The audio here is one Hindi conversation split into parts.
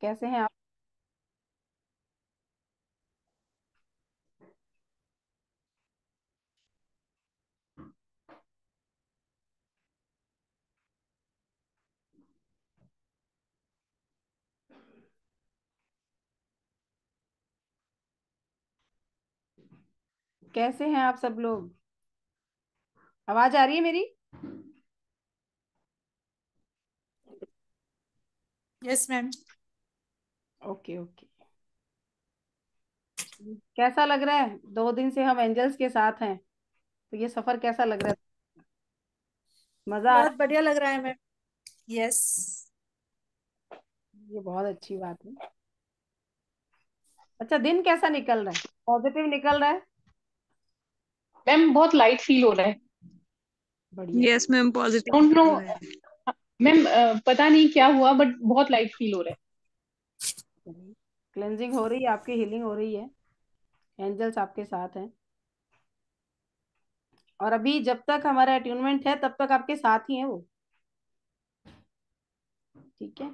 कैसे हैं आप? कैसे हैं आप सब लोग? आवाज आ रही है मेरी? Yes ma'am. Okay okay. कैसा लग रहा है? 2 दिन से हम एंजल्स के साथ हैं, तो ये सफर कैसा लग रहा है? मजा आ रहा बहुत बढ़िया लग रहा है मैम। यस। है? ये बहुत अच्छी बात है। अच्छा, दिन कैसा निकल रहा है? पॉजिटिव निकल रहा है? मैम बहुत लाइट फील हो रहा है। बढ़िया। Yes ma'am, positive don't know निकल रहा है। मैम, पता नहीं क्या हुआ बट बहुत लाइट फील हो रहा है। क्लेंजिंग हो रही है आपकी, हीलिंग हो रही है। एंजल्स आपके साथ हैं। और अभी जब तक हमारा अट्यूनमेंट है तब तक आपके साथ ही हैं वो। ठीक है।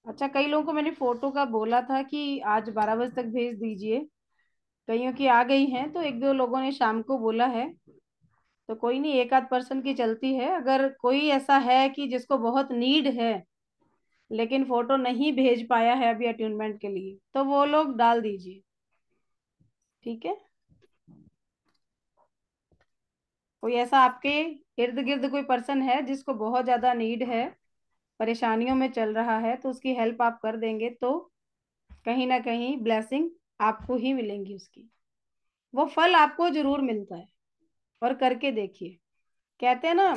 अच्छा, कई लोगों को मैंने फोटो का बोला था कि आज 12 बजे तक भेज दीजिए। कईयों की आ गई हैं, तो एक दो लोगों ने शाम को बोला है। तो कोई नहीं, एक आध पर्सन की चलती है। अगर कोई ऐसा है कि जिसको बहुत नीड है लेकिन फोटो नहीं भेज पाया है अभी अट्यूनमेंट के लिए, तो वो लोग डाल दीजिए। ठीक है। कोई ऐसा आपके इर्द गिर्द कोई पर्सन है जिसको बहुत ज्यादा नीड है, परेशानियों में चल रहा है, तो उसकी हेल्प आप कर देंगे तो कहीं ना कहीं ब्लेसिंग आपको ही मिलेंगी उसकी। वो फल आपको जरूर मिलता है। और करके देखिए। कहते हैं ना,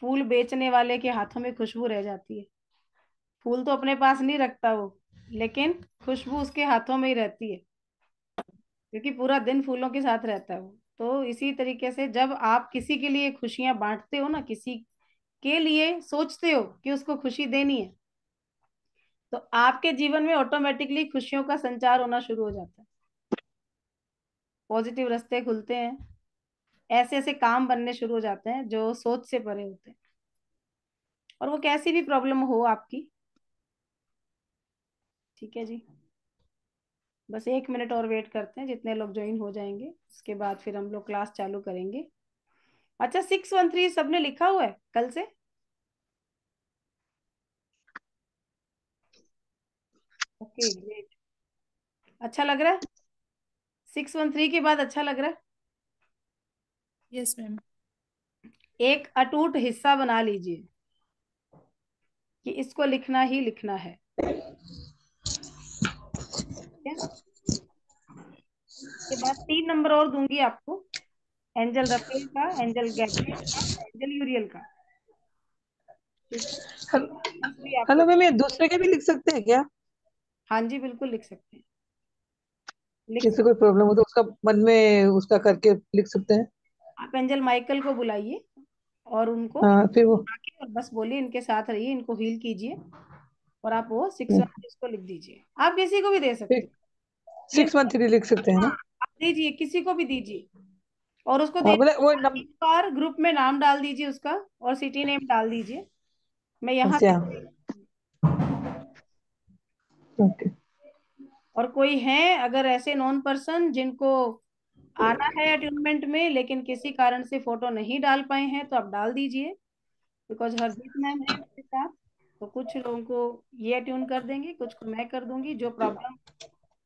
फूल बेचने वाले के हाथों में खुशबू रह जाती है। फूल तो अपने पास नहीं रखता वो, लेकिन खुशबू उसके हाथों में ही रहती है, क्योंकि पूरा दिन फूलों के साथ रहता है वो। तो इसी तरीके से जब आप किसी के लिए खुशियां बांटते हो ना, किसी के लिए सोचते हो कि उसको खुशी देनी है, तो आपके जीवन में ऑटोमेटिकली खुशियों का संचार होना शुरू हो जाता है। पॉजिटिव रास्ते खुलते हैं। ऐसे ऐसे काम बनने शुरू हो जाते हैं जो सोच से परे होते हैं। और वो कैसी भी प्रॉब्लम हो आपकी। ठीक है जी। बस 1 मिनट और वेट करते हैं, जितने लोग ज्वाइन हो जाएंगे उसके बाद फिर हम लोग क्लास चालू करेंगे। अच्छा, 613 सबने लिखा हुआ है कल से? Okay great. अच्छा लग रहा है? 613 के बाद अच्छा लग रहा है? Yes ma'am. एक अटूट हिस्सा बना लीजिए कि इसको लिखना ही लिखना है। ठीक है। इसके बाद 3 नंबर और दूंगी आपको। एंजल रफेल का, एंजल गैब्रियल का, एंजल यूरियल का। ठीक है। बस भी आपको। हेलो मैम, ये दूसरे के भी लिख सकते हैं क्या? हाँ जी, बिल्कुल लिख सकते हैं। लिख किसी सकते कोई प्रॉब्लम हो तो उसका मन में उसका करके लिख सकते हैं। हैं। आप एंजल माइकल को बुलाइए और उनको हाँ, फिर वो आके और बस बोलिए इनके साथ रहिए, इनको हील कीजिए। और आप वो 613 को लिख दीजिए। आप किसी को भी दे सकते फिर हो। ये 613 लिख सकते हैं हाँ, ना? आप दीजिए, किसी को भी दीजिए। और उसको हाँ, दे बोले वो इस बार ग्रुप में नाम डाल दीजिए उसका, और सिटी नेम डाल दीजिए। मैं यहाँ अच्छा। से। ओके। और कोई है अगर ऐसे नॉन पर्सन जिनको आना है अट्यूनमेंट में लेकिन किसी कारण से फोटो नहीं डाल पाए हैं, तो आप डाल दीजिए। बिकॉज हरजीत मैम है मेरे साथ, तो कुछ लोगों को ये अट्यून कर देंगे, कुछ को मैं कर दूंगी। जो प्रॉब्लम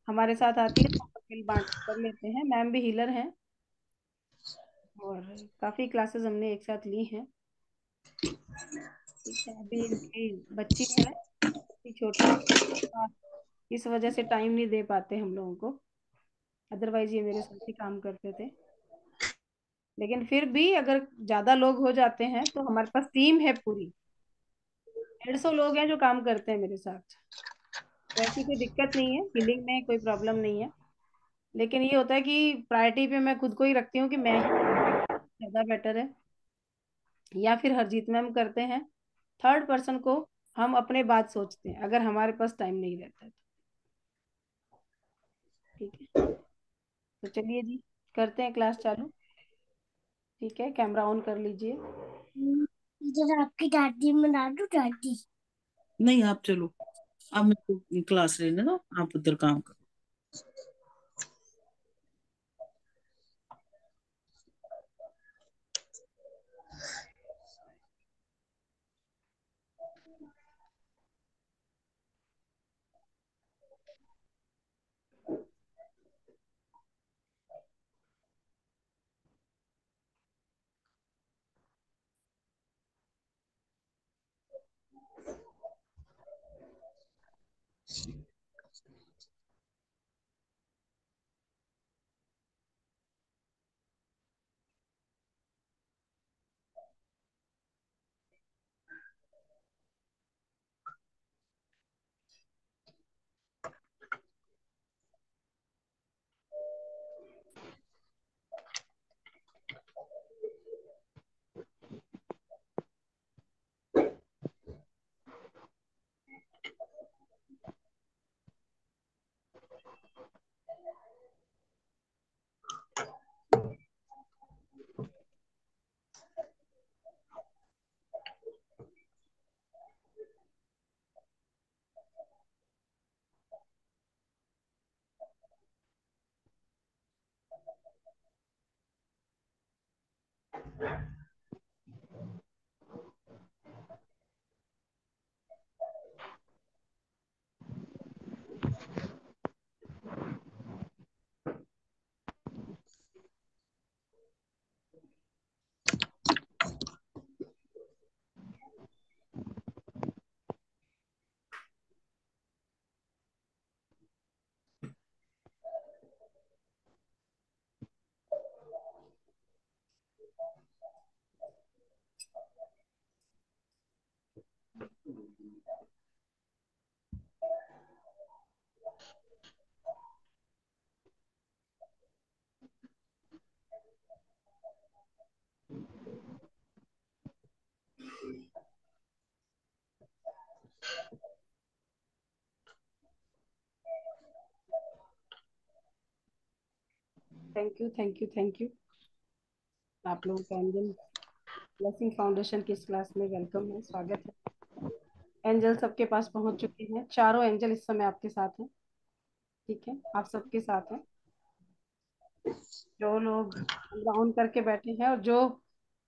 हमारे साथ आती है तो हम मिल बांट कर लेते हैं। मैम भी हीलर हैं और काफी क्लासेस हमने एक साथ ली हैं। ठीक है। अभी इनकी बच्ची है, बच्ची छोटी है, इस वजह से टाइम नहीं दे पाते हम लोगों को। अदरवाइज ये मेरे साथ ही काम करते थे। लेकिन फिर भी अगर ज्यादा लोग हो जाते हैं तो हमारे पास टीम है पूरी। 150 लोग हैं जो काम करते हैं मेरे साथ। तो ऐसी कोई दिक्कत नहीं है, हीलिंग में कोई प्रॉब्लम नहीं है। लेकिन ये होता है कि प्रायोरिटी पे मैं खुद को ही रखती हूँ कि मैं ही ज्यादा बेटर है। या फिर हरजीत मैम करते हैं। थर्ड पर्सन को हम अपने बात सोचते हैं अगर हमारे पास टाइम नहीं रहता है तो। ठीक है। तो चलिए जी, करते हैं क्लास चालू। ठीक है, कैमरा ऑन कर लीजिए। इधर आपकी दादी बना दो दादी। नहीं आप चलो, आप मेरे को क्लास लेने दो, आप उधर काम करो। Thank you, thank you, thank you. आप लोगों का एंजल ब्लेसिंग फाउंडेशन की इस क्लास में वेलकम है, स्वागत है। एंजल सबके पास पहुंच चुके हैं, चारों एंजल इस समय आपके साथ हैं। ठीक है, आप सबके साथ हैं। जो लोग ऑन करके बैठे हैं और जो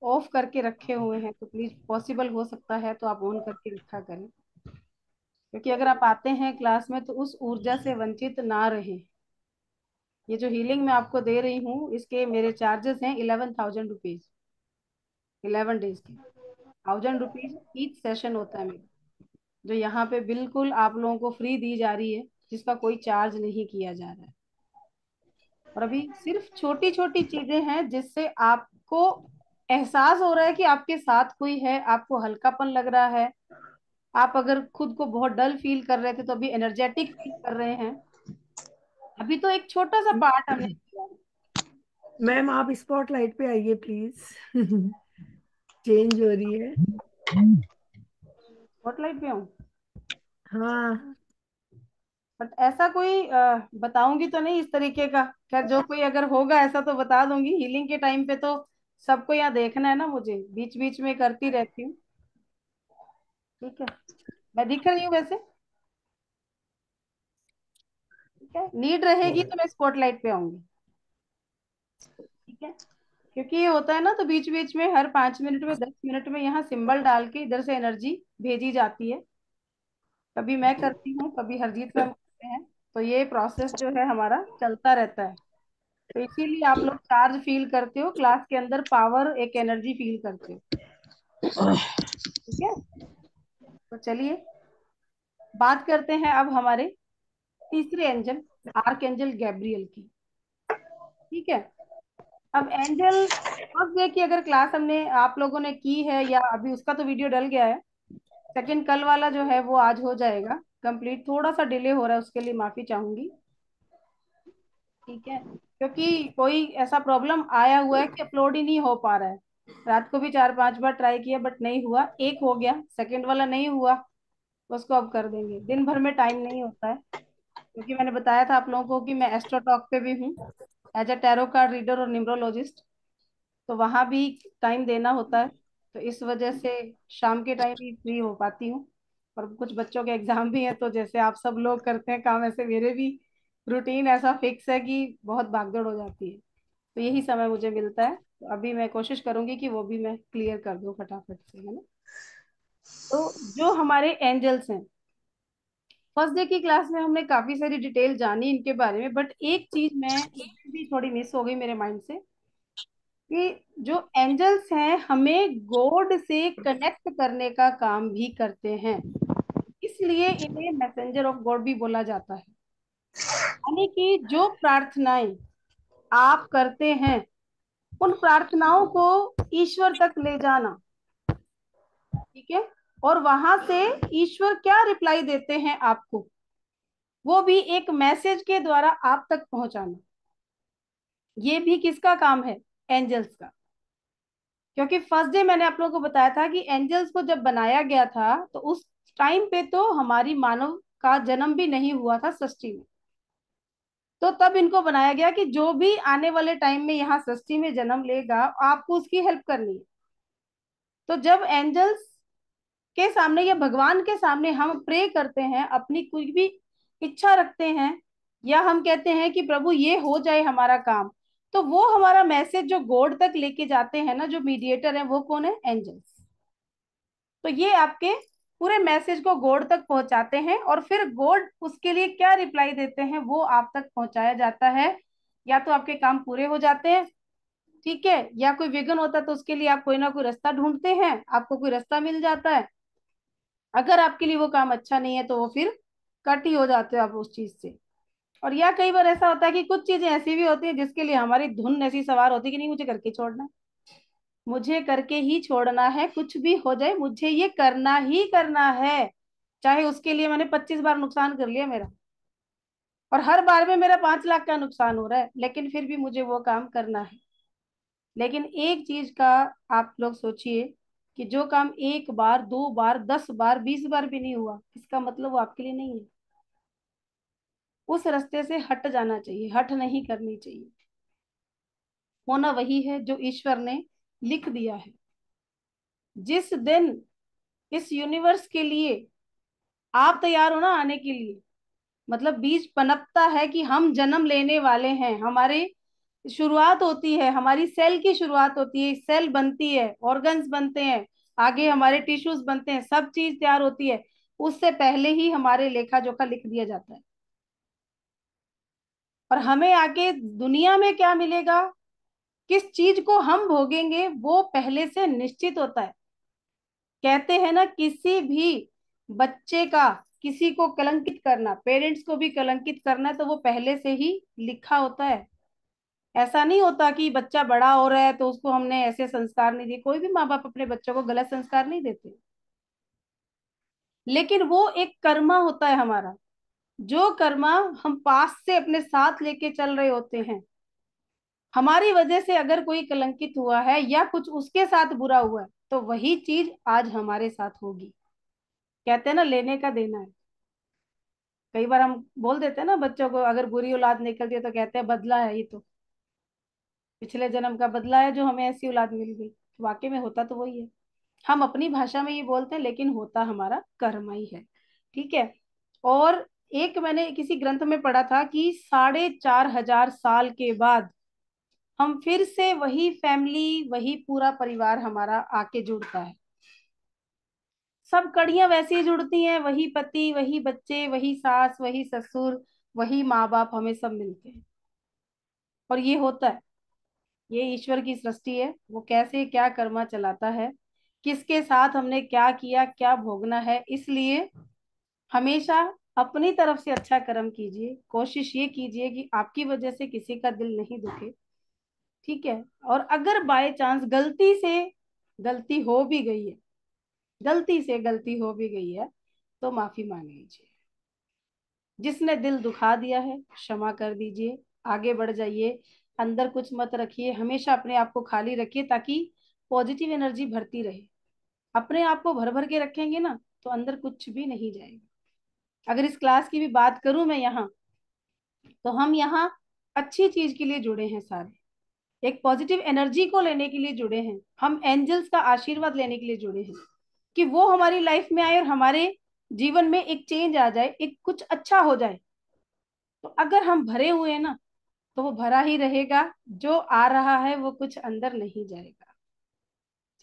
ऑफ करके रखे हुए हैं, तो प्लीज पॉसिबल हो सकता है तो आप ऑन करके रखा करें, क्योंकि अगर आप आते हैं क्लास में तो उस ऊर्जा से वंचित ना रहें। ये जो हीलिंग मैं आपको दे रही हूँ, इसके मेरे चार्जेस हैं 11,000 रुपीज, 11 डेज के। 1,000 रुपीज ईच सेशन होता है मेरा, जो यहाँ पे बिल्कुल आप लोगों को फ्री दी जा रही है, जिसका कोई चार्ज नहीं किया जा रहा है। और अभी सिर्फ छोटी छोटी चीजें हैं जिससे आपको एहसास हो रहा है कि आपके साथ कोई है, आपको हल्कापन लग रहा है। आप अगर खुद को बहुत डल फील कर रहे थे तो अभी एनर्जेटिक फील कर रहे हैं। अभी तो एक छोटा सा पार्ट हमने किया। मैम आप स्पॉटलाइट पे आइए प्लीज। चेंज हो रही है। स्पॉटलाइट पे हूँ, हाँ। बट ऐसा कोई बताऊंगी तो नहीं इस तरीके का। खैर, जो कोई अगर होगा ऐसा तो बता दूंगी। हीलिंग के टाइम पे तो सबको यहाँ देखना है ना, मुझे बीच बीच में करती रहती हूँ। ठीक है, मैं दिख रही हूँ वैसे? ठीक है, नीड रहेगी तो मैं स्पॉटलाइट पे आऊंगी। ठीक है, क्योंकि ये होता है ना, तो बीच बीच में हर 5 मिनट में 10 मिनट में यहाँ सिंबल डाल के इधर से एनर्जी भेजी जाती है। कभी मैं करती हूँ, कभी हरजीत मैम करते हैं। तो ये प्रोसेस जो है हमारा चलता रहता है। तो इसीलिए आप लोग चार्ज फील करते हो क्लास के अंदर, पावर, एक एनर्जी फील करते हो। ठीक है, तो चलिए बात करते हैं अब हमारे तीसरे एंजल, आर्क एंजल गैब्रियल की। ठीक है, अब एंजल फर्स्ट डे की अगर क्लास हमने आप लोगों ने की है, या अभी उसका तो वीडियो डल गया है। सेकंड कल वाला जो है वो आज हो जाएगा कंप्लीट। थोड़ा सा डिले हो रहा है, उसके लिए माफी चाहूंगी। ठीक है, क्योंकि कोई ऐसा प्रॉब्लम आया हुआ है कि अपलोड ही नहीं हो पा रहा है। रात को भी 4-5 बार ट्राई किया बट नहीं हुआ। एक हो गया, सेकंड वाला नहीं हुआ, उसको अब कर देंगे। दिन भर में टाइम नहीं होता है, क्योंकि मैंने बताया था आप लोगों को कि मैं एस्ट्रो टॉक पे भी हूँ as a tarot card reader और न्यूमरोलॉजिस्ट। तो वहां भी टाइम देना होता है, तो इस वजह से शाम के टाइम ही फ्री हो पाती हूँ। और कुछ बच्चों के एग्जाम भी हैं, तो जैसे आप सब लोग करते हैं काम, ऐसे मेरे भी रूटीन ऐसा फिक्स है कि बहुत भागदौड़ हो जाती है। तो यही समय मुझे मिलता है, तो अभी मैं कोशिश करूंगी कि वो भी मैं क्लियर कर दूं फटाफट से, है ना। तो जो हमारे एंजल्स हैं, फर्स्ट डे की क्लास में हमने काफी सारी डिटेल जानी इनके बारे में, बट एक चीज मैं उस दिन भी थोड़ी मिस हो गई मेरे माइंड से, कि जो एंजल्स हैं हमें गॉड से कनेक्ट करने का काम भी करते हैं, इसलिए इन्हें मैसेंजर ऑफ गॉड भी बोला जाता है। यानी कि जो प्रार्थनाएं आप करते हैं, उन प्रार्थनाओं को ईश्वर तक ले जाना, ठीक है, और वहां से ईश्वर क्या रिप्लाई देते हैं आपको, वो भी एक मैसेज के द्वारा आप तक पहुंचाना, ये भी किसका काम है? एंजल्स का। क्योंकि फर्स्ट डे मैंने आप लोगों को बताया था कि एंजल्स को जब बनाया गया था तो उस टाइम पे तो हमारी मानव का जन्म भी नहीं हुआ था सृष्टि में। तो तब इनको बनाया गया कि जो भी आने वाले टाइम में यहाँ सृष्टि में जन्म लेगा, आपको उसकी हेल्प करनी है। तो जब एंजल्स के सामने या भगवान के सामने हम प्रे करते हैं, अपनी कोई भी इच्छा रखते हैं, या हम कहते हैं कि प्रभु ये हो जाए हमारा काम, तो वो हमारा मैसेज जो गॉड तक लेके जाते हैं ना, जो मीडिएटर है, वो कौन है? एंजल्स। तो ये आपके पूरे मैसेज को गॉड तक पहुंचाते हैं, और फिर गॉड उसके लिए क्या रिप्लाई देते हैं वो आप तक पहुंचाया जाता है। या तो आपके काम पूरे हो जाते हैं, ठीक है, या कोई विघ्न होता है तो उसके लिए आप कोई ना कोई रास्ता ढूंढते हैं, आपको कोई रास्ता मिल जाता है। अगर आपके लिए वो काम अच्छा नहीं है तो वो फिर कट ही हो जाते हो आप उस चीज से। और या कई बार ऐसा होता है कि कुछ चीजें ऐसी भी होती हैं जिसके लिए हमारी धुन ऐसी सवार होती है कि नहीं, मुझे करके छोड़ना है, मुझे करके ही छोड़ना है, कुछ भी हो जाए मुझे ये करना ही करना है, चाहे उसके लिए मैंने 25 बार नुकसान कर लिया मेरा, और हर बार में मेरा 5 लाख का नुकसान हो रहा है, लेकिन फिर भी मुझे वो काम करना है। लेकिन एक चीज का आप लोग सोचिए, कि जो काम 1 बार 2 बार 10 बार 20 बार भी नहीं हुआ, इसका मतलब वो आपके लिए नहीं है। उस रास्ते से हट जाना चाहिए, हट नहीं करनी चाहिए। होना वही है जो ईश्वर ने लिख दिया है। जिस दिन इस यूनिवर्स के लिए आप तैयार हो ना आने के लिए, मतलब बीज पनपता है कि हम जन्म लेने वाले हैं, हमारे शुरुआत होती है, हमारी सेल की शुरुआत होती है, सेल बनती है, ऑर्गन्स बनते हैं, आगे हमारे टिश्यूज बनते हैं, सब चीज तैयार होती है, उससे पहले ही हमारे लेखा जोखा लिख दिया जाता है। और हमें आगे दुनिया में क्या मिलेगा, किस चीज को हम भोगेंगे, वो पहले से निश्चित होता है। कहते हैं ना, किसी भी बच्चे का किसी को कलंकित करना, पेरेंट्स को भी कलंकित करना, तो वो पहले से ही लिखा होता है। ऐसा नहीं होता कि बच्चा बड़ा हो रहा है तो उसको हमने ऐसे संस्कार नहीं दिए, कोई भी माँ बाप अपने बच्चों को गलत संस्कार नहीं देते, लेकिन वो एक कर्मा होता है हमारा, जो कर्मा हम पास से अपने साथ लेके चल रहे होते हैं। हमारी वजह से अगर कोई कलंकित हुआ है या कुछ उसके साथ बुरा हुआ है, तो वही चीज आज हमारे साथ होगी। कहते हैं ना, लेने का देना है। कई बार हम बोल देते हैं ना बच्चों को, अगर बुरी औलाद निकलती है तो कहते हैं बदला है, ये तो पिछले जन्म का बदला है जो हमें ऐसी औलाद मिल गई। वाकई में होता तो वही है, हम अपनी भाषा में ये बोलते हैं, लेकिन होता हमारा कर्म ही है, ठीक है। और एक मैंने किसी ग्रंथ में पढ़ा था कि 4,500 साल के बाद हम फिर से वही फैमिली, वही पूरा परिवार हमारा आके जुड़ता है। सब कड़ियां वैसे ही जुड़ती हैं, वही पति, वही बच्चे, वही सास, वही ससुर, वही माँ बाप, हमें सब मिलते हैं। और ये होता है, ये ईश्वर की सृष्टि है, वो कैसे क्या कर्मा चलाता है, किसके साथ हमने क्या किया, क्या भोगना है। इसलिए हमेशा अपनी तरफ से अच्छा कर्म कीजिए, कोशिश ये कीजिए कि आपकी वजह से किसी का दिल नहीं दुखे, ठीक है। और अगर बाय चांस गलती से गलती हो भी गई है, गलती से गलती हो भी गई है, तो माफी मांग लीजिए। जिसने दिल दुखा दिया है क्षमा कर दीजिए, आगे बढ़ जाइए, अंदर कुछ मत रखिए, हमेशा अपने आप को खाली रखिए ताकि पॉजिटिव एनर्जी भरती रहे। अपने आप को भर भर के रखेंगे ना, तो अंदर कुछ भी नहीं जाएगा। अगर इस क्लास की भी बात करूं मैं यहाँ, तो हम यहाँ अच्छी चीज के लिए जुड़े हैं सारे, एक पॉजिटिव एनर्जी को लेने के लिए जुड़े हैं, हम एंजल्स का आशीर्वाद लेने के लिए जुड़े हैं, कि वो हमारी लाइफ में आए और हमारे जीवन में एक चेंज आ जाए, एक कुछ अच्छा हो जाए, तो अगर हम भरे हुए हैं ना, तो वो भरा ही रहेगा। जो आ रहा है वो कुछ अंदर नहीं जाएगा।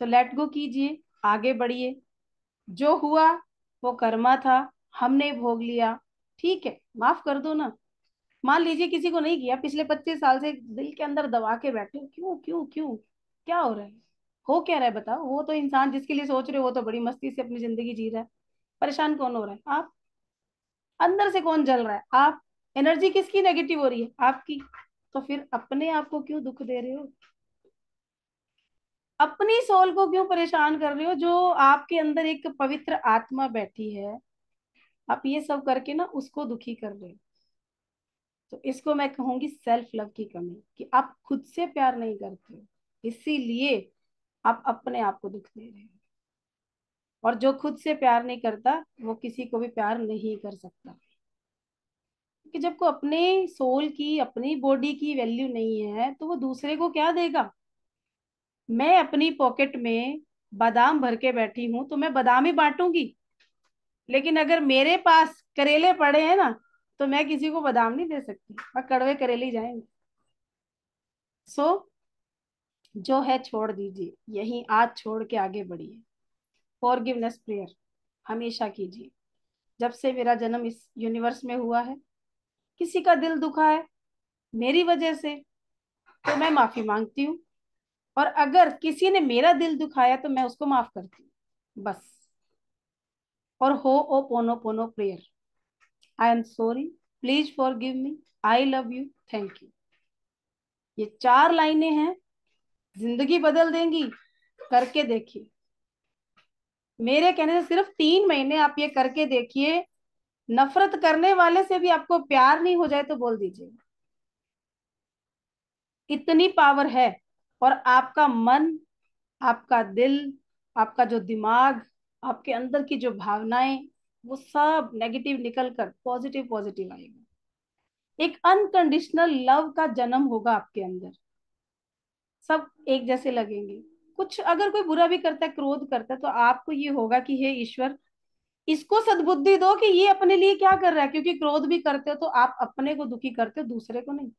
तो लेट गो कीजिए, आगे बढ़िए। जो हुआ वो कर्मा था, हमने भोग लिया, ठीक है, माफ कर दो ना। मान लीजिए किसी को नहीं किया, पिछले 25 साल से दिल के अंदर दबा के बैठे हो, क्यों क्यों क्यों, क्या हो रहा है, हो क्या रहा है बताओ। वो तो इंसान जिसके लिए सोच रहे हो वो तो बड़ी मस्ती से अपनी जिंदगी जी रहा है। परेशान कौन हो रहा है? आप। अंदर से कौन जल रहा है? आप। एनर्जी किसकी नेगेटिव हो रही है? आपकी। तो फिर अपने आप को क्यों दुख दे रहे हो? अपनी सोल को क्यों परेशान कर रहे हो? जो आपके अंदर एक पवित्र आत्मा बैठी है, आप ये सब करके ना उसको दुखी कर रहे हो। तो इसको मैं कहूंगी सेल्फ लव की कमी, कि आप खुद से प्यार नहीं करते हो, इसीलिए आप अपने आप को दुख दे रहे हो। और जो खुद से प्यार नहीं करता वो किसी को भी प्यार नहीं कर सकता। कि जब को अपने सोल की, अपनी बॉडी की वैल्यू नहीं है, तो वो दूसरे को क्या देगा? मैं अपनी पॉकेट में बादाम भर के बैठी हूं तो मैं बादाम ही बांटूंगी, लेकिन अगर मेरे पास करेले पड़े हैं ना, तो मैं किसी को बादाम नहीं दे सकती, और कड़वे करेले ही जाएंगे। सो जो है छोड़ दीजिए, यही आज छोड़ के आगे बढ़िए। फॉरगिवनेस प्रेयर हमेशा कीजिए। जब से मेरा जन्म इस यूनिवर्स में हुआ है, किसी का दिल दुखा है मेरी वजह से, तो मैं माफी मांगती हूँ। और अगर किसी ने मेरा दिल दुखाया तो मैं उसको माफ करती हूँ, बस। और ho'oponopono prayer, I am sorry, please forgive me, I love you, thank you. ये 4 लाइनें हैं, जिंदगी बदल देंगी। करके देखिए। मेरे कहने से सिर्फ 3 महीने आप ये करके देखिए। नफरत करने वाले से भी आपको प्यार नहीं हो जाए तो बोल दीजिए, इतनी पावर है। और आपका मन, आपका दिल, आपका जो दिमाग, आपके अंदर की जो भावनाएं, वो सब नेगेटिव निकल कर पॉजिटिव पॉजिटिव आएगा। एक अनकंडीशनल लव का जन्म होगा आपके अंदर। सब एक जैसे लगेंगे। कुछ अगर कोई बुरा भी करता है, क्रोध करता है, तो आपको ये होगा कि हे ईश्वर, इसको सद्बुद्धि दो कि ये अपने लिए क्या कर रहा है। क्योंकि क्रोध भी करते हो तो आप अपने को दुखी करते हो, दूसरे को नहीं।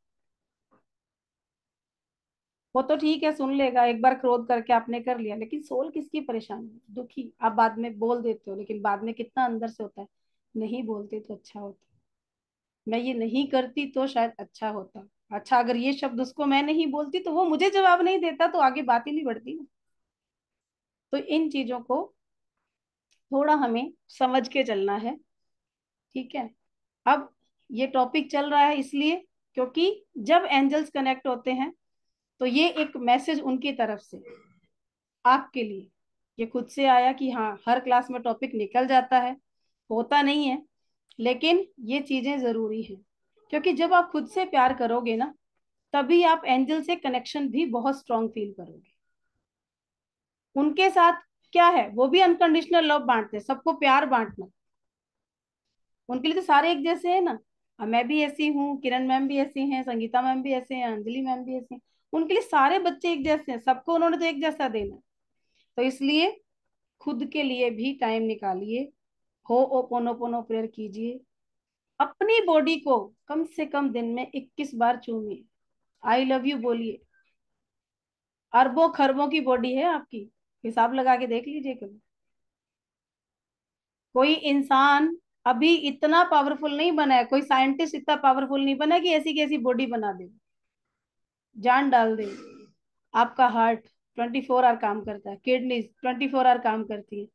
वो तो ठीक है, सुन लेगा, एक बार क्रोध करके आपने कर लिया, लेकिन सोल किसकी परेशानी है? दुखी। आप बाद में बोल देते हो, लेकिन बाद में कितना अंदर से होता है, नहीं बोलते तो अच्छा होता, मैं ये नहीं करती तो शायद अच्छा होता। अच्छा, अगर ये शब्द उसको मैं नहीं बोलती तो वो मुझे जवाब नहीं देता, तो आगे बात ही नहीं बढ़ती ना। तो इन चीजों को थोड़ा हमें समझ के चलना है, ठीक है। अब ये टॉपिक चल रहा है इसलिए क्योंकि जब एंजल्स कनेक्ट होते हैं तो ये एक मैसेज उनकी तरफ से आपके लिए, ये खुद से आया कि हाँ, हर क्लास में टॉपिक निकल जाता है, होता नहीं है, लेकिन ये चीजें जरूरी हैं। क्योंकि जब आप खुद से प्यार करोगे ना, तभी आप एंजल से कनेक्शन भी बहुत स्ट्रांग फील करोगे। उनके साथ क्या है, वो भी अनकंडीशनल लव बांटते हैं, सबको प्यार बांटना। उनके लिए तो सारे एक जैसे हैं ना। मैं भी ऐसी हूँ, किरण मैम भी ऐसी हैं, संगीता मैम भी ऐसे हैं, अंजलि मैम भी ऐसी हैं। उनके लिए सारे बच्चे एक जैसे हैं, सबको उन्होंने तो एक जैसा देना है। तो इसलिए खुद के लिए भी टाइम निकालिए, हो ओपोनोपोनो प्रेयर कीजिए। अपनी बॉडी को कम से कम दिन में 21 बार चूमिए, आई लव यू बोलिए। अरबों खरबों की बॉडी है आपकी, हिसाब लगा के देख लीजिए कभी। कोई इंसान अभी इतना पावरफुल नहीं बना है, कोई साइंटिस्ट इतना पावरफुल नहीं बना कि ऐसी कैसी बॉडी बना दे, जान डाल दे। आपका हार्ट 24 आवर काम करता है, किडनी 24 आवर काम करती है।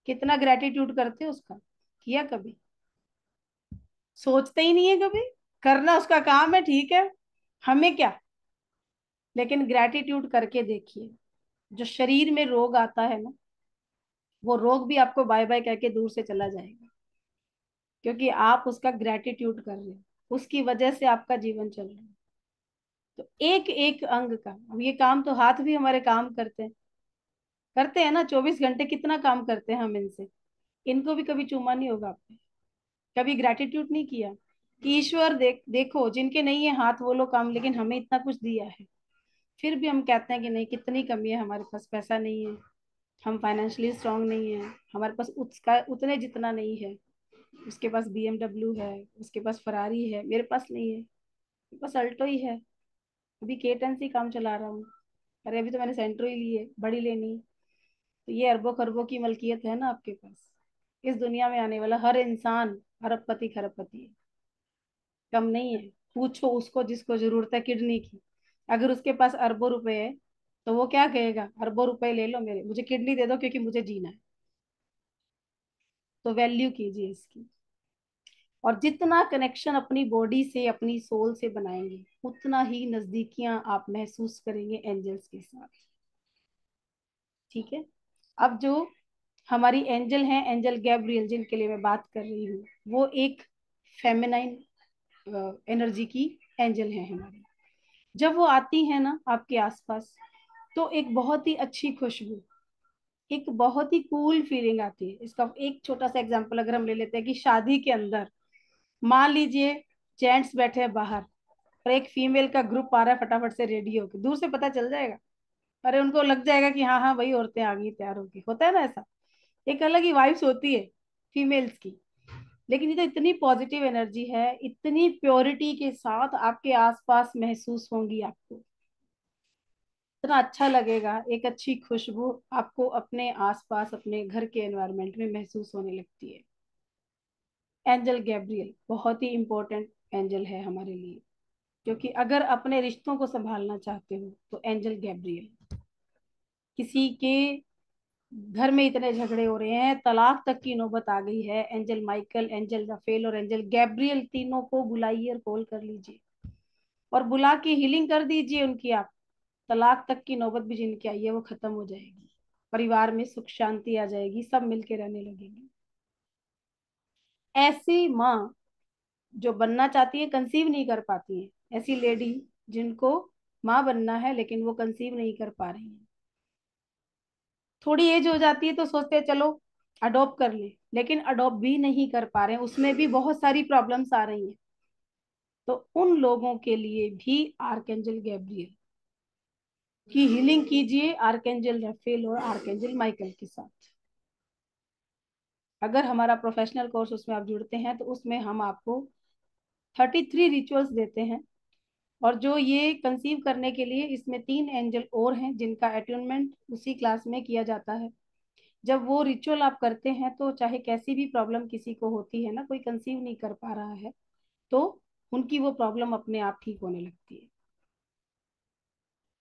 कितना ग्रेटिट्यूड करते हो उसका? किया कभी? सोचते ही नहीं है कभी। करना उसका काम है, ठीक है, हमें क्या। लेकिन ग्रेटिट्यूड करके देखिए, जो शरीर में रोग आता है ना, वो रोग भी आपको बाय बाय कह के दूर से चला जाएगा। क्योंकि आप उसका ग्रेटिट्यूड कर रहे हो, उसकी वजह से आपका जीवन चल रहा है। तो एक एक अंग का, अब ये काम तो हाथ भी हमारे काम करते हैं ना, 24 घंटे कितना काम करते हैं हम इनसे। इनको भी कभी चूमा नहीं होगा आपने? कभी ग्रेटिट्यूड नहीं किया कि ईश्वर देखो, जिनके नहीं है हाथ वो लोग काम, लेकिन हमें इतना कुछ दिया है। फिर भी हम कहते हैं कि नहीं, कितनी कमी है हमारे पास, पैसा नहीं है, हम फाइनेंशियली स्ट्रांग नहीं है, हमारे पास उसका उतने जितना नहीं है। उसके पास BMW है, उसके पास फरारी है, मेरे पास नहीं है, मेरे पास अल्टो ही है। अभी K10 से काम चला रहा हूँ। अरे अभी तो मैंने सेंट्रो ही ली है, बड़ी लेनी। तो ये अरबों खरबों की मलकियत है ना आपके पास। इस दुनिया में आने वाला हर इंसान अरबपति खरबपति है, कम नहीं है। पूछो उसको जिसको जरूरत है किडनी की, अगर उसके पास अरबों रुपए है तो वो क्या कहेगा, अरबों रुपए ले लो मेरे, मुझे किडनी दे दो क्योंकि मुझे जीना है। तो वैल्यू कीजिए इसकी। और जितना कनेक्शन अपनी बॉडी से, अपनी सोल से बनाएंगे, उतना ही नजदीकियां आप महसूस करेंगे एंजल्स के साथ। ठीक है। अब जो हमारी एंजल हैं, एंजल गैब्रियल जिनके लिए मैं बात कर रही हूँ, वो एक फेमिनाइन एनर्जी की एंजल है हमारी। जब वो आती है ना आपके आसपास, तो एक बहुत ही अच्छी खुशबू, एक बहुत ही कूल फीलिंग आती है। इसका एक छोटा सा एग्जांपल अगर हम ले लेते हैं कि शादी के अंदर मान लीजिए जेंट्स बैठे हैं बाहर और एक फीमेल का ग्रुप आ रहा है फटाफट से रेडी होके, दूर से पता चल जाएगा। अरे उनको लग जाएगा कि हाँ हाँ वही औरतें आ गई तैयार होके, होता है ना ऐसा। एक अलग ही वाइब्स होती है फीमेल्स की। लेकिन ये तो इतनी पॉजिटिव एनर्जी है, इतनी प्योरिटी के साथ आपके आसपास महसूस होंगी आपको, इतना अच्छा लगेगा। एक अच्छी खुशबू आपको अपने आसपास, अपने घर के एनवायरनमेंट में महसूस होने लगती है। एंजल गैब्रियल बहुत ही इंपॉर्टेंट एंजल है हमारे लिए, क्योंकि अगर अपने रिश्तों को संभालना चाहते हो तो एंजल गैब्रियल। किसी के घर में इतने झगड़े हो रहे हैं, तलाक तक की नौबत आ गई है, एंजल माइकल, एंजल राफेल और एंजल गैब्रियल तीनों को बुलाइए और कॉल कर लीजिए और बुला के हीलिंग कर दीजिए उनकी। आप तलाक तक की नौबत भी जिनकी आई है वो खत्म हो जाएगी, परिवार में सुख शांति आ जाएगी, सब मिलके रहने लगेंगे। ऐसी माँ जो बनना चाहती है, कंसीव नहीं कर पाती है, ऐसी लेडी जिनको माँ बनना है लेकिन वो कंसीव नहीं कर पा रही है, थोड़ी एज हो जाती है तो सोचते हैं चलो अडॉप्ट कर ले, लेकिन अडॉप्ट भी नहीं कर पा रहे हैं, उसमें भी बहुत सारी प्रॉब्लम्स आ रही हैं। तो उन लोगों के लिए भी आर्कएंजल गैब्रियल की हीलिंग कीजिए, आर्कएंजल राफेल और आर्कएंजल माइकल के साथ। अगर हमारा प्रोफेशनल कोर्स उसमें आप जुड़ते हैं तो उसमें हम आपको 33 रिचुअल्स देते हैं। और जो ये कंसीव करने के लिए, इसमें 3 एंजल और हैं जिनका अट्यूनमेंट उसी क्लास में किया जाता है। जब वो रिचुअल आप करते हैं तो चाहे कैसी भी प्रॉब्लम किसी को होती है ना, कोई कंसीव नहीं कर पा रहा है, तो उनकी वो प्रॉब्लम अपने आप ठीक होने लगती है।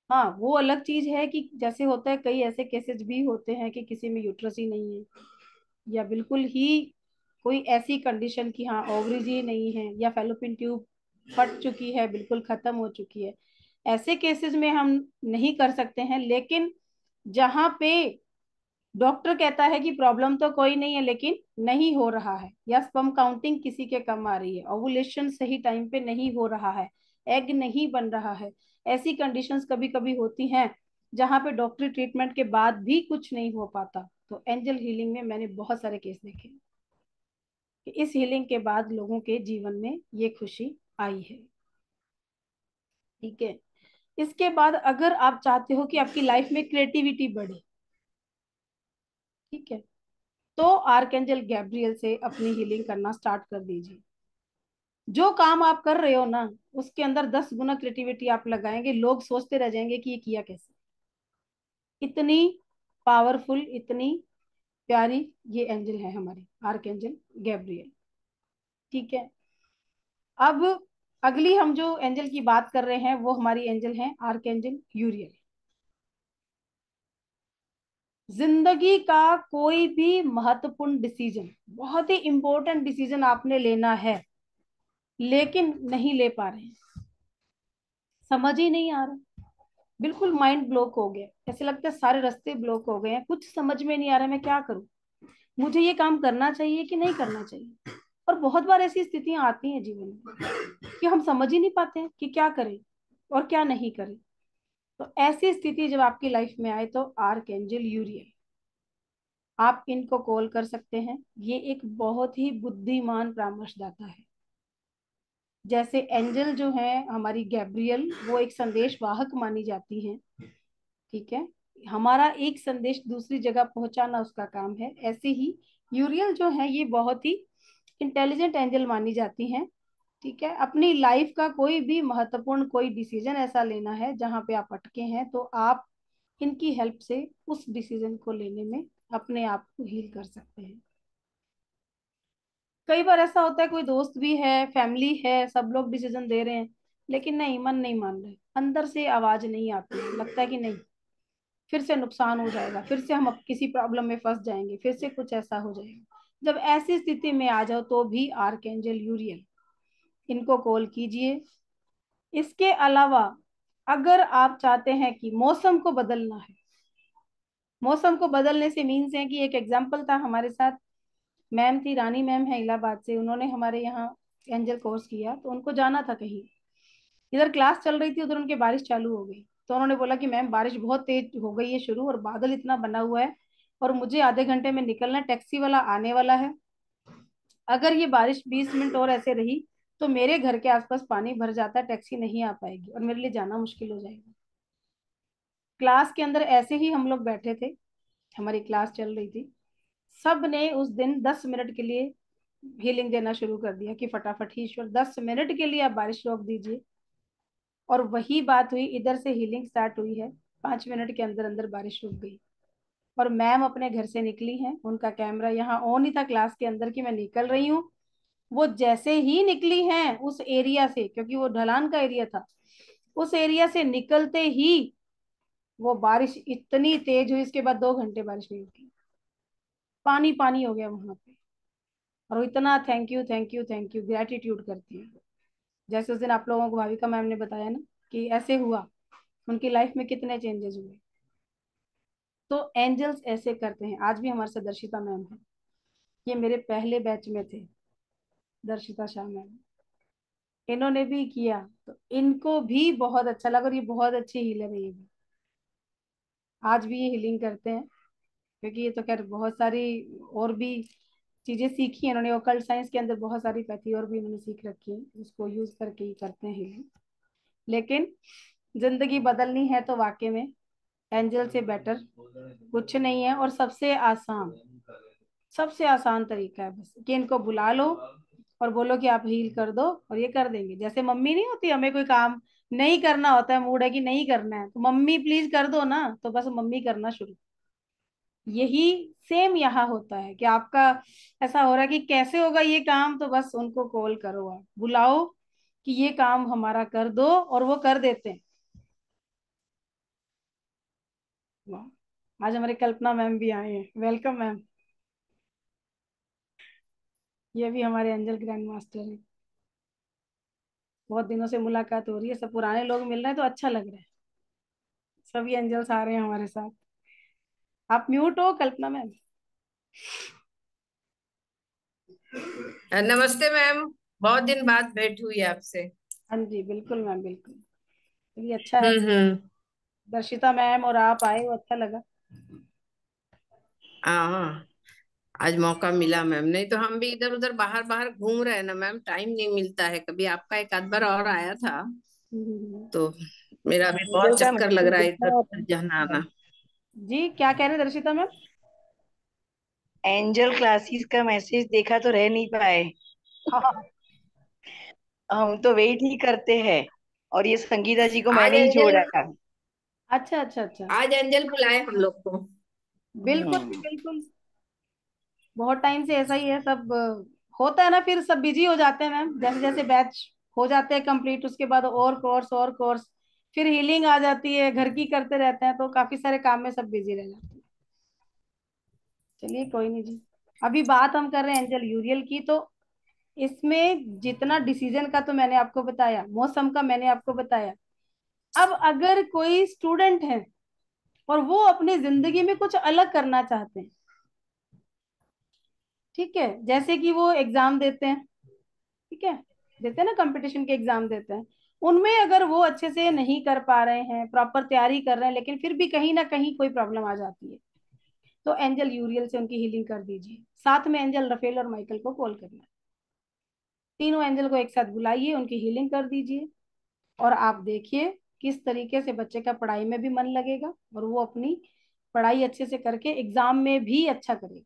हाँ वो अलग चीज है कि जैसे होता है, कई ऐसे केसेस भी होते हैं कि किसी में यूट्रस ही नहीं है, या बिल्कुल ही कोई ऐसी कंडीशन की हाँ ओवरीज ही नहीं है, या फैलोपियन ट्यूब फट चुकी है, बिल्कुल खत्म हो चुकी है। ऐसे केसेस में हम नहीं कर सकते हैं, लेकिन जहां पे डॉक्टर कहता है कि प्रॉब्लम तो कोई नहीं है लेकिन नहीं हो रहा है, या स्पर्म काउंटिंग किसी के कम आ रही है, ओवुलेशन सही टाइम पे नहीं हो रहा है, एग नहीं बन रहा है, ऐसी कंडीशंस कभी कभी होती हैं जहां पे डॉक्टरी ट्रीटमेंट के बाद भी कुछ नहीं हो पाता। तो एंजल हीलिंग में मैंने बहुत सारे केस देखे कि इस हीलिंग के बाद लोगों के जीवन में ये खुशी आई है। ठीक है। इसके बाद अगर आप चाहते हो कि आपकी लाइफ में क्रिएटिविटी बढ़े, ठीक है, तो आर्कएंजल गैब्रियल से अपनी हीलिंग करना स्टार्ट कर दीजिए। जो काम आप कर रहे हो ना, उसके अंदर 10 गुना क्रिएटिविटी आप लगाएंगे, लोग सोचते रह जाएंगे कि ये किया कैसे। इतनी पावरफुल, इतनी प्यारी ये एंजल है हमारी आर्कएंजल गैब्रियल। ठीक है। अब अगली हम जो एंजल की बात कर रहे हैं वो हमारी एंजल है आर्कएंजल यूरियल। जिंदगी का कोई भी महत्वपूर्ण डिसीजन, बहुत ही इंपॉर्टेंट डिसीजन आपने लेना है लेकिन नहीं ले पा रहे हैं, समझ ही नहीं आ रहा, बिल्कुल माइंड ब्लॉक हो गया, ऐसे लगता है सारे रास्ते ब्लॉक हो गए हैं, कुछ समझ में नहीं आ रहा मैं क्या करूं, मुझे ये काम करना चाहिए कि नहीं करना चाहिए। और बहुत बार ऐसी स्थितियां आती हैं जीवन में कि हम समझ ही नहीं पाते हैं कि क्या करें और क्या नहीं करें। तो ऐसी स्थिति जब आपकी लाइफ में आए तो आर्कएंजल यूरियल, आप इनको कॉल कर सकते हैं। ये एक बहुत ही बुद्धिमान परामर्शदाता है। जैसे एंजल जो है हमारी गैब्रियल, वो एक संदेश वाहक मानी जाती है, ठीक है, हमारा एक संदेश दूसरी जगह पहुंचाना उसका काम है। ऐसे ही यूरियल जो है ये बहुत ही इंटेलिजेंट एंजल मानी जाती हैं। ठीक है, अपनी लाइफ का कोई भी महत्वपूर्ण कोई डिसीजन ऐसा लेना है जहां पे आप अटके हैं, तो आप इनकी हेल्प से उस डिसीजन को लेने में अपने आप को हील कर सकते हैं। कई बार ऐसा होता है, कोई दोस्त भी है, फैमिली है, सब लोग डिसीजन दे रहे हैं, लेकिन नहीं, मन नहीं मान रहे, अंदर से आवाज नहीं आती है, लगता है कि नहीं, फिर से नुकसान हो जाएगा, फिर से हम अब किसी प्रॉब्लम में फंस जाएंगे, फिर से कुछ ऐसा हो जाएगा। जब ऐसी स्थिति में आ जाओ तो भी आर्कएंजल यूरियल, इनको कॉल कीजिए। इसके अलावा अगर आप चाहते हैं कि मौसम को बदलना है, मौसम को बदलने से मीन्स है कि एक एग्जाम्पल था हमारे साथ, मैम थी, रानी मैम है इलाहाबाद से, उन्होंने हमारे यहाँ एंजल कोर्स किया, तो उनको जाना था कहीं, इधर क्लास चल रही थी, उधर उनके बारिश चालू हो गई, तो उन्होंने बोला कि मैम बारिश बहुत तेज हो गई है शुरू, और बादल इतना बना हुआ है, और मुझे आधे घंटे में निकलना है, टैक्सी वाला आने वाला है, अगर ये बारिश 20 मिनट और ऐसे रही तो मेरे घर के आसपास पानी भर जाता है, टैक्सी नहीं आ पाएगी और मेरे लिए जाना मुश्किल हो जाएगा। क्लास के अंदर ऐसे ही हम लोग बैठे थे, हमारी क्लास चल रही थी, सब ने उस दिन 10 मिनट के लिए हीलिंग देना शुरू कर दिया कि फटाफट ही ईश्वर 10 मिनट के लिए आप बारिश रोक दीजिए। और वही बात हुई, इधर से हीलिंग स्टार्ट हुई है, 5 मिनट के अंदर अंदर बारिश रुक गई। और मैम अपने घर से निकली हैं, उनका कैमरा यहाँ ऑन ही था क्लास के अंदर कि मैं निकल रही हूँ, वो जैसे ही निकली हैं उस एरिया से, क्योंकि वो ढलान का एरिया था, उस एरिया से निकलते ही वो बारिश इतनी तेज हुई, इसके बाद 2 घंटे बारिश नहीं रुकी, पानी पानी हो गया वहां पे। और वो इतना thank you thank you thank you gratitude करती है, जैसे उस दिन आप लोगों को भाविका मैम ने बताया ना कि ऐसे हुआ, उनकी लाइफ में कितने चेंजेस हुए। तो एंजल्स ऐसे करते हैं। आज भी हमारे साथ दर्शिता मैम है, ये मेरे पहले बैच में थे, दर्शिता शाह मैम, इन्होंने भी किया, तो इनको भी बहुत अच्छा लगा, और ये बहुत अच्छी हीलर है ये भी, आज भी ये हीलिंग करते हैं, क्योंकि ये तो खैर बहुत सारी और भी चीजें सीखी है इन्होंने, ओकल्ट साइंस के अंदर बहुत सारी पैथी और भी इन्होंने सीख रखी है, उसको यूज करके ही करते हैं हीलिंग। लेकिन जिंदगी बदलनी है तो वाकई में एंजल से बेटर कुछ नहीं है, और सबसे आसान तरीका है बस कि इनको बुला लो और बोलो कि आप हील कर दो, और ये कर देंगे। जैसे मम्मी नहीं होती, हमें कोई काम नहीं करना होता है, मूड है कि नहीं करना है, तो मम्मी प्लीज कर दो ना, तो बस मम्मी करना शुरू। यही सेम यहाँ होता है कि आपका ऐसा हो रहा है कि कैसे होगा ये काम, तो बस उनको कॉल करो, आप बुलाओ कि ये काम हमारा कर दो, और वो कर देते हैं। वाह, आज हमारे कल्पना मैम भी आए हैं, वेलकम मैम, ये भी हमारे एंजल ग्रैंड मास्टर हैं। बहुत दिनों से मुलाकात हो रही है, सब पुराने लोग मिल रहे हैं तो अच्छा लग रहा है, सभी एंजल्स आ रहे हैं हमारे साथ। आप म्यूट हो कल्पना मैम। नमस्ते मैम। बहुत दिन बाद भेंट हुई आपसे। हाँ जी बिल्कुल मैम, बिल्कुल, ये अच्छा है, हम्म। दर्शिता मैम और आप आए, वो अच्छा लगा। हाँ, आज मौका मिला मैम, नहीं तो हम भी इधर उधर बाहर बाहर घूम रहे हैं ना मैम, टाइम नहीं मिलता है। कभी आपका एक आध बार और आया था, तो मेरा भी एंजल बहुत का चक्कर लग मैसेज रहा है इधर देखा उधर आपने? जाना आना। जी क्या कह रहे हैं दर्शिता मैम? एंजल क्लासेस का मैसेज देखा तो रह नहीं पाए। हाँ। हम तो वेट ही करते हैं, और ये संगीता जी को आज मैंने ही एंजल, जोड़ा। अच्छा अच्छा अच्छा। आज एंजल बुलाए हम लोग को। बिल्कुल हम्म। बिल्कुल, बहुत टाइम से ऐसा ही है, सब होता है ना, फिर सब बिजी हो जाते हैं मैम, जैसे जैसे बैच हो जाते हैं कंप्लीट, उसके बाद और कोर्स, फिर हीलिंग आ जाती है, घर की करते रहते हैं, तो काफी सारे काम में सब बिजी रह जाते हैं। चलिए कोई नहीं जी, अभी बात हम कर रहे हैं एंजल यूरियल की, तो इसमें जितना डिसीजन का तो मैंने आपको बताया, मौसम का मैंने आपको बताया। अब अगर कोई स्टूडेंट है और वो अपनी जिंदगी में कुछ अलग करना चाहते हैं, ठीक है, जैसे कि वो एग्जाम देते हैं, ठीक है, देते हैं ना, कंपटीशन के एग्जाम देते हैं, उनमें अगर वो अच्छे से नहीं कर पा रहे हैं, प्रॉपर तैयारी कर रहे हैं, लेकिन फिर भी कहीं ना कहीं कोई प्रॉब्लम आ जाती है, तो एंजल यूरियल से उनकी हीलिंग कर दीजिए। साथ में एंजल रफेल और माइकल को कॉल करना है, तीनों एंजल को एक साथ बुलाइए, उनकी हीलिंग कर दीजिए, और आप देखिए किस तरीके से बच्चे का पढ़ाई में भी मन लगेगा और वो अपनी पढ़ाई अच्छे से करके एग्जाम में भी अच्छा करेगा।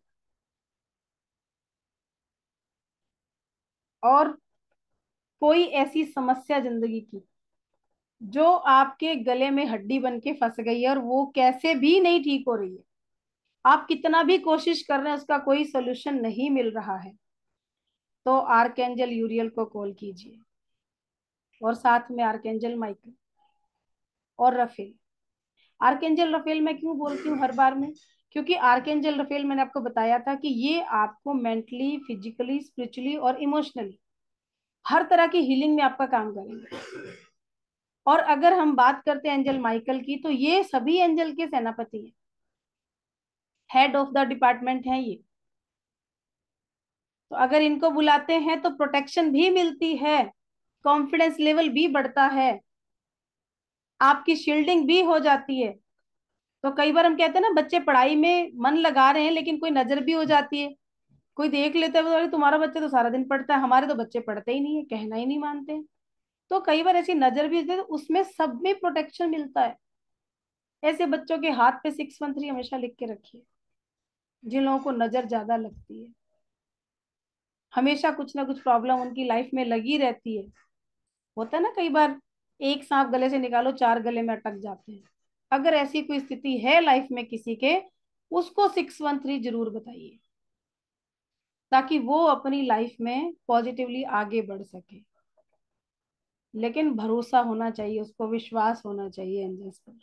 और कोई ऐसी समस्या जिंदगी की जो आपके गले में हड्डी बन के फंस गई है और वो कैसे भी नहीं ठीक हो रही है, आप कितना भी कोशिश कर रहे हैं उसका कोई सोल्यूशन नहीं मिल रहा है, तो आर्कएंजल यूरियल को कॉल कीजिए और साथ में आर्कएंजल माइकल और रफेल। आर्कएंजल रफेल मैं क्यों बोलती हूँ हर बार में, क्योंकि आर्कएंजल रफेल मैंने आपको बताया था कि ये आपको मेंटली, फिजिकली, स्पिरिचुअली और इमोशनली हर तरह की हीलिंग में आपका काम करेंगे। और अगर हम बात करते हैं एंजल माइकल की, तो ये सभी एंजल के सेनापति हैं, हेड ऑफ द डिपार्टमेंट हैं ये। तो अगर इनको बुलाते हैं तो प्रोटेक्शन भी मिलती है, कॉन्फिडेंस लेवल भी बढ़ता है, आपकी शील्डिंग भी हो जाती है। तो कई बार हम कहते हैं ना, बच्चे पढ़ाई में मन लगा रहे हैं लेकिन कोई नजर भी हो जाती है, कोई देख लेता है, बोले तुम्हारा बच्चा तो सारा दिन पढ़ता है, हमारे तो बच्चे पढ़ते ही नहीं है, कहना ही नहीं मानते। तो कई बार ऐसी नजर भी होती है, तो उसमें सब में प्रोटेक्शन मिलता है। ऐसे बच्चों के हाथ पे 613 हमेशा लिख के रखिए, जिन लोगों को नजर ज्यादा लगती है, हमेशा कुछ ना कुछ प्रॉब्लम उनकी लाइफ में लगी रहती है। होता है ना कई बार, एक सांप गले से निकालो 4 गले में अटक जाते हैं। अगर ऐसी कोई स्थिति है लाइफ में किसी के, उसको 613 जरूर बताइए, ताकि वो अपनी लाइफ में पॉजिटिवली आगे बढ़ सके। लेकिन भरोसा होना चाहिए, उसको विश्वास होना चाहिए एंजल्स पर,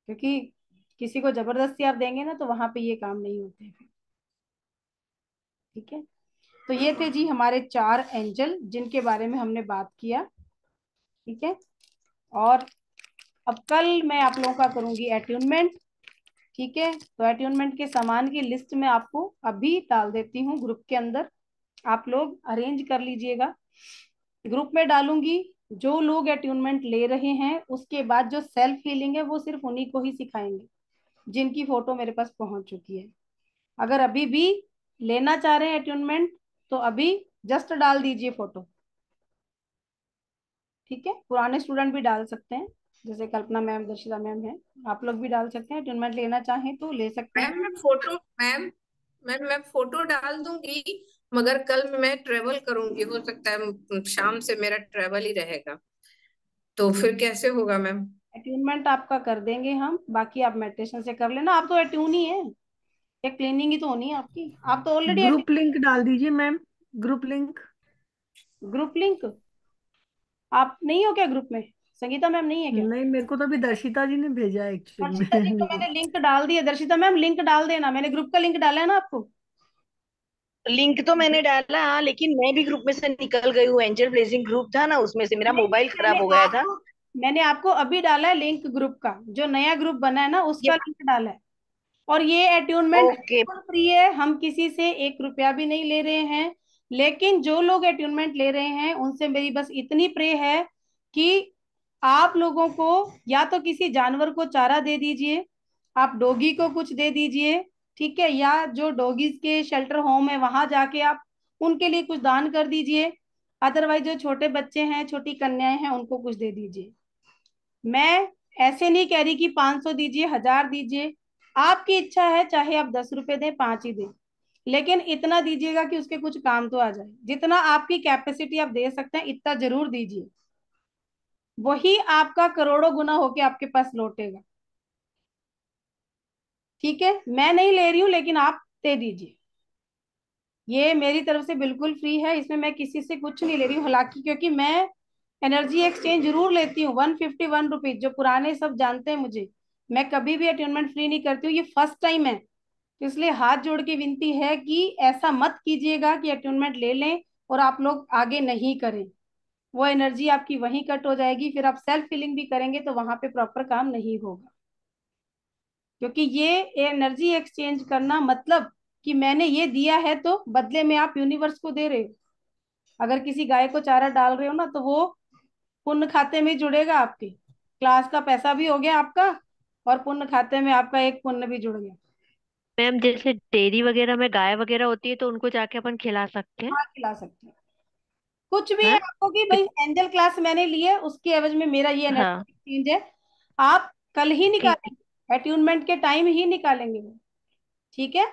क्योंकि किसी को जबरदस्ती आप देंगे ना तो वहां पे ये काम नहीं होते फिर। ठीक है, तो ये थे जी हमारे 4 एंजल जिनके बारे में हमने बात किया। ठीक है, और अब कल मैं आप लोगों का करूंगी अट्यूनमेंट। ठीक है, तो अट्यूनमेंट के सामान की लिस्ट में आपको अभी डाल देती हूँ ग्रुप के अंदर, आप लोग अरेंज कर लीजिएगा। ग्रुप में डालूंगी, जो लोग अट्यूनमेंट ले रहे हैं उसके बाद जो सेल्फ हीलिंग है वो सिर्फ उन्हीं को ही सिखाएंगे जिनकी फोटो मेरे पास पहुंच चुकी है। अगर अभी भी लेना चाह रहे हैं अट्यूनमेंट तो अभी जस्ट डाल दीजिए फोटो। ठीक है, पुराने स्टूडेंट भी डाल सकते हैं, जैसे कल्पना मैम, दर्शिता मैम है, आप लोग भी डाल सकते हैं। अट्यूनमेंट लेना चाहें तो ले सकते हैं। मैम मैं फोटो डाल दूंगी, मगर कल मैं ट्रेवल करूंगी, हो सकता है शाम से मेरा ट्रेवल ही रहेगा, तो फिर कैसे होगा मैम? अट्यूनमेंट आपका कर देंगे हम, बाकी आप मेडिटेशन से कर लेना, आप तो अट्यून ही है, एक क्लीनिंग ही तो होनी है आपकी, आप तो ऑलरेडी। ग्रुप लिंक डाल दीजिए ma'am, group link. Group link आप नहीं हो क्या ग्रुप में? संगीता मैम नहीं है क्या? नहीं, मेरे को तो अभी दर्शिता जी ने भेजा है एक्चुअल दर्शिता जी में को लिंक। मैंने लिंक डाल दिया, दर्शिता मैम लिंक डाल देना, मैंने ग्रुप का लिंक डाला है ना आपको। लिंक तो मैंने डाला, हाँ, लेकिन मैं भी ग्रुप में से निकल गई हूँ। एंजल ब्लेसिंग ग्रुप था ना, उसमें से मेरा नहीं मोबाइल नहीं, खराब हो गया था। मैंने आपको अभी डाला है लिंक, ग्रुप का जो नया ग्रुप बना है ना ये उसका लिंक डाला है। और ये अट्यूनमेंट ओके। फ्री है, हम किसी से 1 रुपया भी नहीं ले रहे हैं। लेकिन जो लोग अट्यूनमेंट ले रहे हैं उनसे मेरी बस इतनी प्रे है कि आप लोगों को या तो किसी जानवर को चारा दे दीजिए, आप डॉगी को कुछ दे दीजिए, ठीक है, या जो डॉगीज के शेल्टर होम है वहां जाके आप उनके लिए कुछ दान कर दीजिए। अदरवाइज जो छोटे बच्चे हैं, छोटी कन्याएं हैं, उनको कुछ दे दीजिए। मैं ऐसे नहीं कह रही कि 500 दीजिए, 1000 दीजिए, आपकी इच्छा है, चाहे आप 10 रुपए दें, 5 ही दें, लेकिन इतना दीजिएगा कि उसके कुछ काम तो आ जाए। जितना आपकी कैपेसिटी आप दे सकते हैं इतना जरूर दीजिए, वही आपका करोड़ों गुना होके आपके पास लौटेगा। ठीक है, मैं नहीं ले रही हूं लेकिन आप दे दीजिए, ये मेरी तरफ से बिल्कुल फ्री है, इसमें मैं किसी से कुछ नहीं ले रही हूँ। हालांकि क्योंकि मैं एनर्जी एक्सचेंज जरूर लेती हूँ, 151 रुपीज, जो पुराने सब जानते हैं मुझे, मैं कभी भी अटेनमेंट फ्री नहीं करती हूँ, ये फर्स्ट टाइम है। तो इसलिए हाथ जोड़ के विनती है कि ऐसा मत कीजिएगा कि अटेनमेंट ले लें और आप लोग आगे नहीं करें, वो एनर्जी आपकी वहीं कट हो जाएगी, फिर आप सेल्फ फीलिंग भी करेंगे तो वहां पे प्रॉपर काम नहीं होगा। क्योंकि ये एनर्जी एक्सचेंज करना मतलब कि मैंने ये दिया है तो बदले में आप यूनिवर्स को दे रहे हो। अगर किसी गाय को चारा डाल रहे हो ना तो वो पुण्य खाते में जुड़ेगा, आपके क्लास का पैसा भी हो गया आपका, और पुण्य खाते में आपका एक पुण्य भी जुड़ गया। मैम जैसे डेयरी वगैरह में गाय वगैरह होती है तो उनको जाके अपन खिला सकते हैं। हाँ, खिला सकते हैं। कुछ भी है हाँ आपको कि भाई एंजल क्लास मैंने ली है, उसके एवज में मेरा ये हाँ एनर्जी एक्सचेंज है, आप कल ही ठीक। निकालेंगे, अट्यूनमेंट के टाइम ही निकालेंगे वो। ठीक है,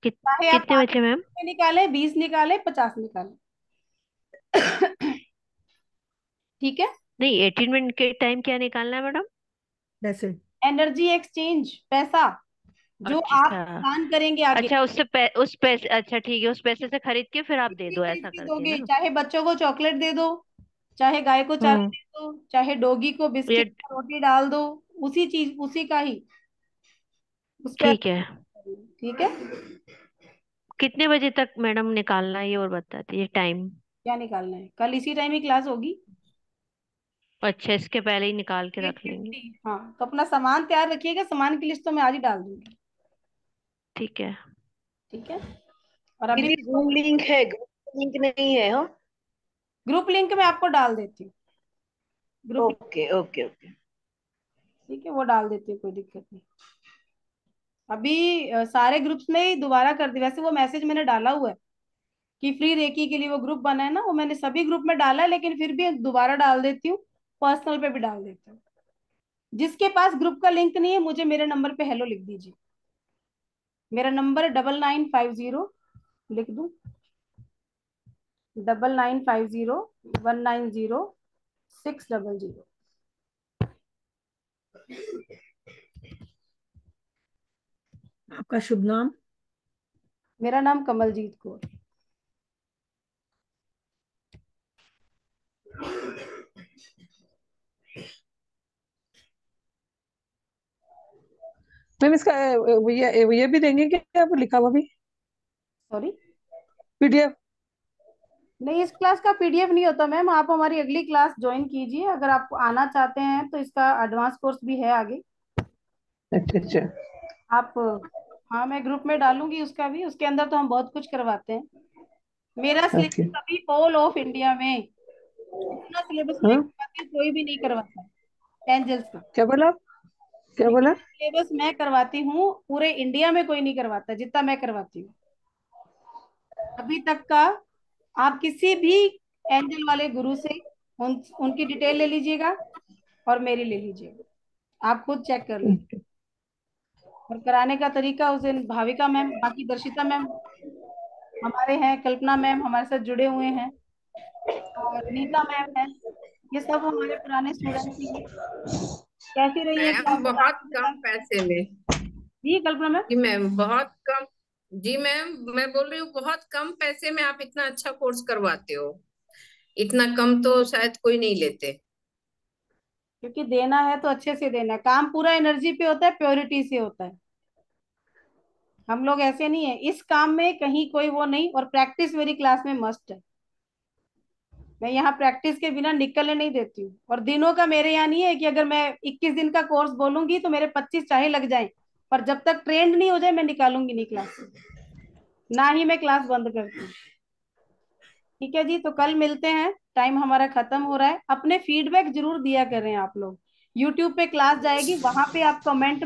कित, चाहे आप कितने 5 बचे मैम? निकालें, 20 निकालें, 50 निकालें। ठीक है, नहीं, अटेनमेंट के टाइम क्या निकालना है मैडम? वैसे एनर्जी एक्सचेंज, पैसा जो आप अच्छा। दान करेंगे आगे, अच्छा, उस पैसे, अच्छा ठीक है, उस पैसे से खरीद के फिर आप कुछ दे भी दो, खरीद ऐसा के करके दोगे, ना? चाहे बच्चों को चॉकलेट दे दो, चाहे गाय को चारा हम्म। दे दो, चाहे डॉगी को ये बिस्किट रोटी डाल दो, उसी चीज उसी का ही उस पर। ठीक है। ठीक है, कितने बजे तक मैडम निकालना है ये और बता दीजिए टाइम। क्या निकालना है? कल इसी टाइम ही क्लास होगी, अच्छा, इसके पहले ही निकाल के रख लेंगे। 8:50। हाँ, तो अपना सामान तैयार रखिएगा, सामान की लिस्ट तो मैं आज ही डाल दूंगी। ठीक है। ठीक है, और अभी दीदी जूम लिंक है, ग्रुप लिंक नहीं है? हाँ, ग्रुप लिंक मैं आपको डाल देती हूँ, ग्रुप। Okay okay okay. ठीक है, वो डाल देती हूँ, कोई दिक्कत नहीं। अभी सारे ग्रुप्स में ही दोबारा कर दी, वैसे वो मैसेज मैंने डाला हुआ है कि फ्री रेकी के लिए वो ग्रुप बना है ना, वो मैंने सभी ग्रुप में डाला है, लेकिन फिर भी दोबारा डाल देती हूँ, पर्सनल पे भी डाल देती हूँ। जिसके पास ग्रुप का लिंक नहीं है, मुझे मेरे नंबर पे हेलो लिख दीजिए। मेरा नंबर है 9950, लिख दूं, 9950190600। आपका शुभ नाम? मेरा नाम कमलजीत कौर। मैम इसका ये भी देंगे क्या, आप लिखा हुआ भी सॉरी, PDF? नहीं, इस क्लास का पीडीएफ नहीं होता मैम, आप हमारी अगली क्लास ज्वाइन कीजिए, अगर आप आना चाहते हैं तो इसका एडवांस कोर्स भी है आगे। अच्छा अच्छा। आप, हाँ, मैं ग्रुप में डालूंगी उसका भी, उसके अंदर तो हम बहुत कुछ करवाते हैं। मेरा ओके। सिलेबस अभी ऑल ऑफ इंडिया में इतना सिलेबस मैं हाँ, करवाती हूँ, कोई भी नहीं करवाता है एंजल्स का। क्या बोला आप? क्या बोला? सिलेबस मैं करवाती हूँ, पूरे इंडिया में कोई नहीं करवाता जितना मैं करवाती हूँ अभी तक का। आप किसी भी एंजल वाले गुरु से उनकी डिटेल ले लीजिएगा और मेरी ले लीजिएगा, आप खुद चेक कर लीजिए। और कराने का तरीका उस दिन भाविका मैम, बाकी दर्शिता मैम हमारे हैं, कल्पना मैम हमारे साथ जुड़े हुए हैं, और नीता मैम है, ये सब हमारे पुराने स्टूडेंट्स ही हैं। कैसी रही है मैम क्लास बहुत आपके कम साथ? पैसे में। जी कल्पना मैम, जी मैम बहुत कम। जी मैम, मैं बोल रही हूँ बहुत कम पैसे में आप इतना अच्छा कोर्स करवाते हो। इतना कम तो शायद कोई नहीं लेते। क्योंकि देना है तो अच्छे से देना है, काम पूरा एनर्जी पे होता है, प्योरिटी से होता है। हम लोग ऐसे नहीं है इस काम में, कहीं कोई वो नहीं, और प्रैक्टिस मेरी क्लास में मस्ट है। मैं यहाँ प्रैक्टिस के बिना निकलने नहीं देती हूँ, और दिनों का मेरे यहाँ नहीं है कि अगर मैं 21 दिन का कोर्स बोलूंगी तो मेरे 25 चाहे लग जाएं, पर जब तक ट्रेंड नहीं हो जाए मैं निकालूंगी नहीं क्लास से, ना ही मैं क्लास बंद करती हूँ। ठीक है जी, तो कल मिलते हैं, टाइम हमारा खत्म हो रहा है। अपने फीडबैक जरूर दिया करें आप लोग, यूट्यूब पे क्लास जाएगी, वहां पे आप कमेंट में